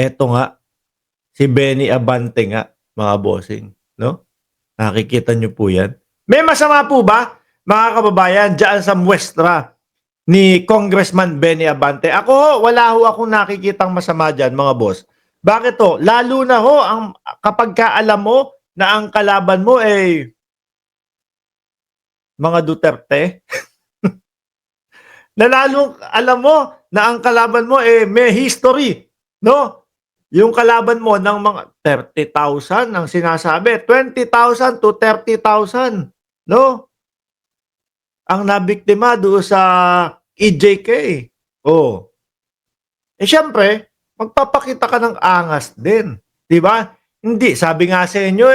Eto nga, si Benny Abante nga, mga bossing, no? Nakikita niyo po 'yan. May masama po ba, mga kababayan, diyan sa muestra ni Congressman Benny Abante? Ako ho, wala ho akong nakikitang masama diyan, mga boss. Bakit ho? Lalo na ho ang kapagka alam mo na ang kalaban mo ay mga Duterte, na lalong alam mo na ang kalaban mo may history, no? Yung kalaban mo ng mga 30,000 ang sinasabi, 20,000 to 30,000, no? Ang nabiktima doon sa EJK. Oh. Siyempre, magpapakita ka ng angas din, 'di ba? Hindi, sabi nga sa inyo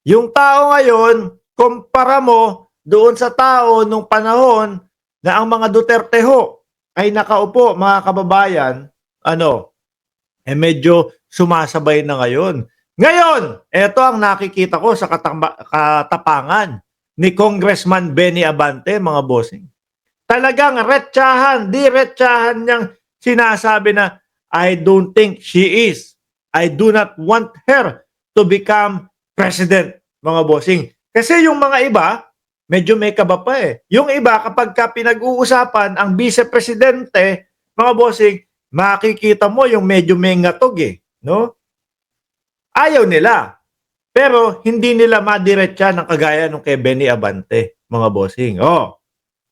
yung tao ngayon, kumpara mo doon sa tao nung panahon na ang mga Duterte ho ay nakaupo, mga kababayan, ano, medyo sumasabay na ngayon. Ngayon, eto ang nakikita ko sa katapangan ni Congressman Benny Abante, mga bossing. Talagang retsahan, diretsahan niyang sinasabi na, I don't think she is. I do not want her to become president, mga bossing. Kasi yung mga iba, medyo may kaba pa Yung iba, kapag ka pinag-uusapan ang vice-presidente, mga bossing, makikita mo yung medyo may ngatog no? Ayaw nila. Pero hindi nila madiretsa ng kagaya nung kay Benny Abante, mga bossing. Oh,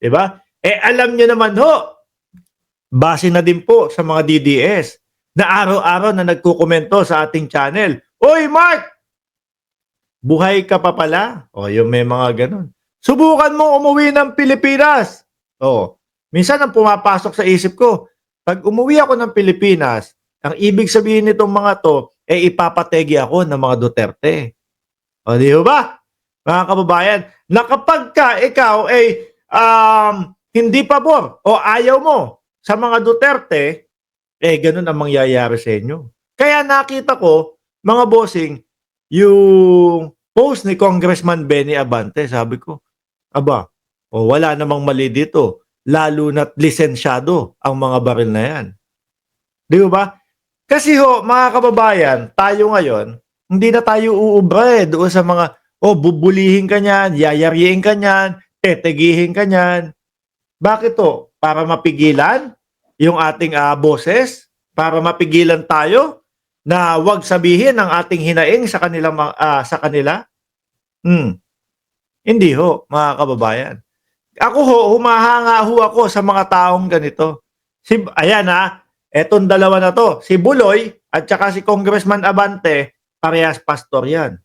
'di ba? Alam niyo naman ho, base na din po sa mga DDS na araw-araw na nagkukomento sa ating channel. Oy, Mark! Buhay ka pa pala? O, yung may mga ganun. Subukan mo umuwi ng Pilipinas. O, minsan ang pumapasok sa isip ko, pag umuwi ako ng Pilipinas, ang ibig sabihin nitong mga to, ipapategi ako ng mga Duterte. O, di ba? Mga kababayan, na kapag ka ikaw hindi pabor o ayaw mo sa mga Duterte, ganun ang mangyayari sa inyo. Kaya nakita ko, mga bossing, yung post ni Congressman Benny Abante, sabi ko, aba, wala namang mali dito. Lalo na't lisensyado ang mga baril na yan. Di ba? Kasi ho, mga kababayan, tayo ngayon, hindi na tayo uubra doon sa mga, bubulihin ka niyan, yayariin ka niyan, tetegihin ka niyan. Bakit to? Para mapigilan yung ating boses? Para mapigilan tayo na wag sabihin ang ating hinaing sa kanila? Hindi ho, mga kababayan. Ako ho, humahanga ho ako sa mga taong ganito. Ayan etong dalawa na to, si Buloy at saka si Congressman Abante, parehas pastor yan.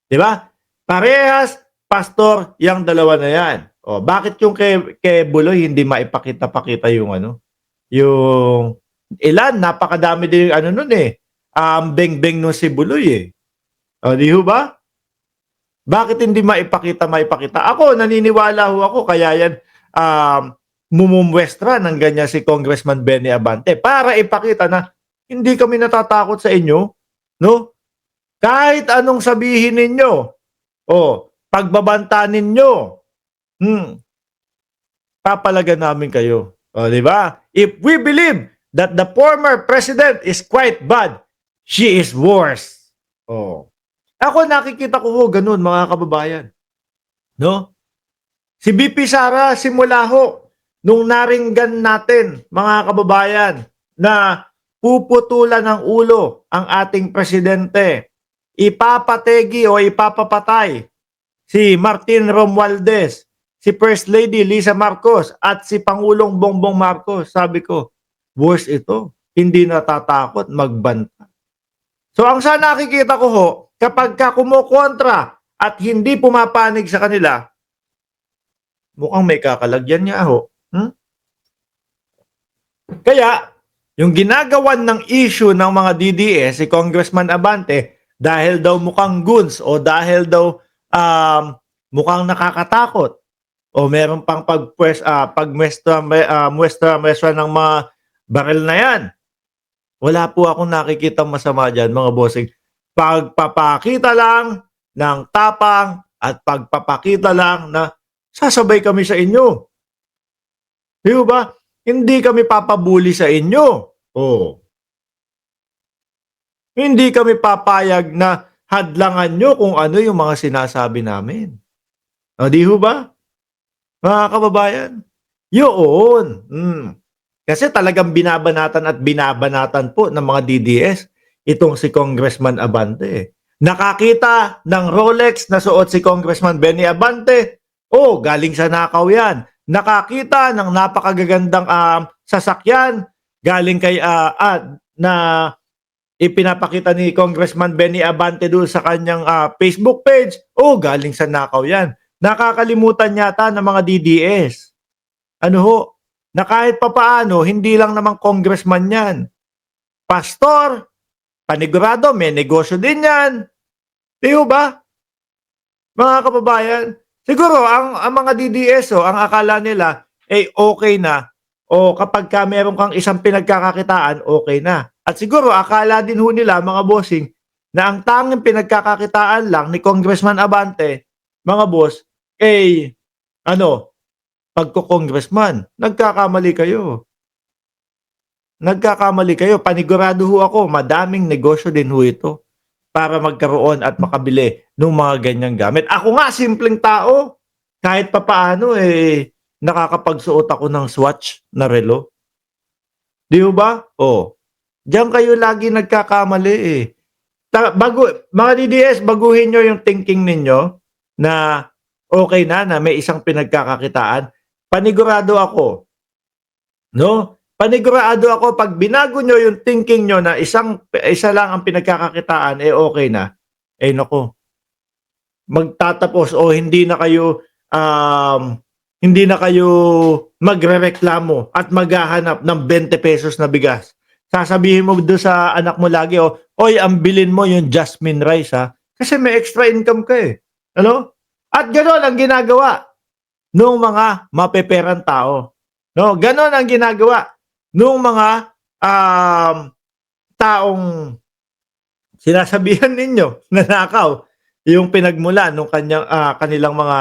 Di ba? Parehas pastor yung dalawa na yan. Bakit yung kay Buloy hindi maipakita-pakita yung yung ilan, napakadami din yung nun beng-beng nung si Buloy di ba? Bakit hindi maipakita? Ako, naniniwala ho ako, kaya yan mumumwestra ng ganyan si Congressman Benny Abante para ipakita na hindi kami natatakot sa inyo, no? Kahit anong sabihin ninyo, pagbabanta ninyo, papalagan namin kayo. Di ba? If we believe that the former president is quite bad, she is worse. Ako nakikita ko ganun, mga kababayan. No? Si BP Sara, simula ho, nung naringgan natin, mga kababayan, na puputulan ng ulo ang ating presidente, ipapategi o ipapapatay si Martin Romualdez, si First Lady Lisa Marcos, at si Pangulong Bongbong Marcos. Sabi ko, worse ito. Hindi natatakot magbanta. So ang sa nakikita ko ho, kapag kumukontra at hindi pumapanig sa kanila, mukhang may kakalagyan niya ho. Kaya, yung ginagawan ng issue ng mga DDS, si Congressman Abante, dahil daw mukhang goons o dahil daw mukhang nakakatakot o meron pang pagmuestra ng mga baril na yan. Wala po akong nakikita masama dyan, mga bossing. Pagpapakita lang ng tapang at pagpapakita lang na sasabay kami sa inyo. Di ba? Hindi kami papabuli sa inyo. Hindi kami papayag na hadlangan niyo kung ano yung mga sinasabi namin. O, 'di ho ba, mga kababayan? Yoon, Kasi talagang binabanatan at binabanatan po ng mga DDS itong si Congressman Abante. Nakakita ng Rolex na suot si Congressman Benny Abante, oh, galing sa nakaw yan. Nakakita ng napakagagandang sasakyan galing kay na ipinapakita ni Congressman Benny Abante doon sa kanyang Facebook page, oh, galing sa nakaw yan. Nakakalimutan yata ng mga DDS. Ano ho, na kahit papaano, hindi lang naman congressman yan. Pastor, panigurado, may negosyo din yan. Di ho ba, mga kababayan? Siguro, ang mga DDS, ang akala nila, okay na, o kapag ka meron kang isang pinagkakakitaan, okay na. At siguro, akala din ho nila, mga bossing, na ang tanging pinagkakakitaan lang ni Congressman Abante, mga boss, ano, pagko-congressman. Nagkakamali kayo. Nagkakamali kayo. Panigurado ho ako, madaming negosyo din ho ito para magkaroon at makabili ng mga ganyang gamit. Ako nga, simpleng tao. Kahit papaano, nakakapagsuot ako ng Swatch na relo. Di ba? Diyan kayo lagi nagkakamali mga DDS, baguhin nyo yung thinking ninyo na okay na may isang pinagkakakitaan. Panigurado ako, no? Panigurado ako pag binago nyo yung thinking nyo na isa lang ang pinagkakakitaan, okay na. Nako, magtatapos o hindi na kayo magrereklamo at maghahanap ng 20 pesos na bigas. Sasabihin mo doon sa anak mo lagi, oy, ang bilin mo yung jasmine rice kasi may extra income ka Ano? At gano'n ang ginagawa ng mga mapeperang tao. No, gano'n ang ginagawa ng mga taong sinasabihan ninyo na nakaw yung pinagmula ng kanilang mga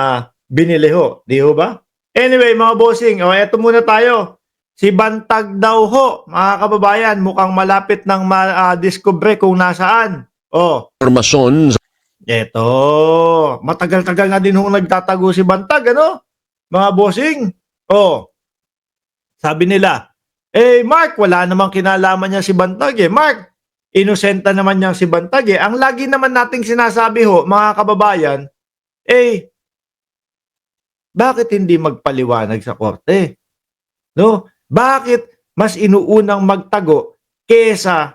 binili ho. Di ho ba? Anyway, mga bossing, eto muna tayo. Si Bantag daw ho, mga kababayan, mukhang malapit ng ma-discover kung nasaan. Formasyon Eto, matagal-tagal na din hong nagtatago si Bantag, ano? Mga bossing. Sabi nila, Mark, wala namang kinalaman niya si Bantag Mark, inosenta naman niya si Bantag Ang lagi naman nating sinasabi ho, mga kababayan, bakit hindi magpaliwanag sa korte? No? Bakit mas inuunang magtago kesa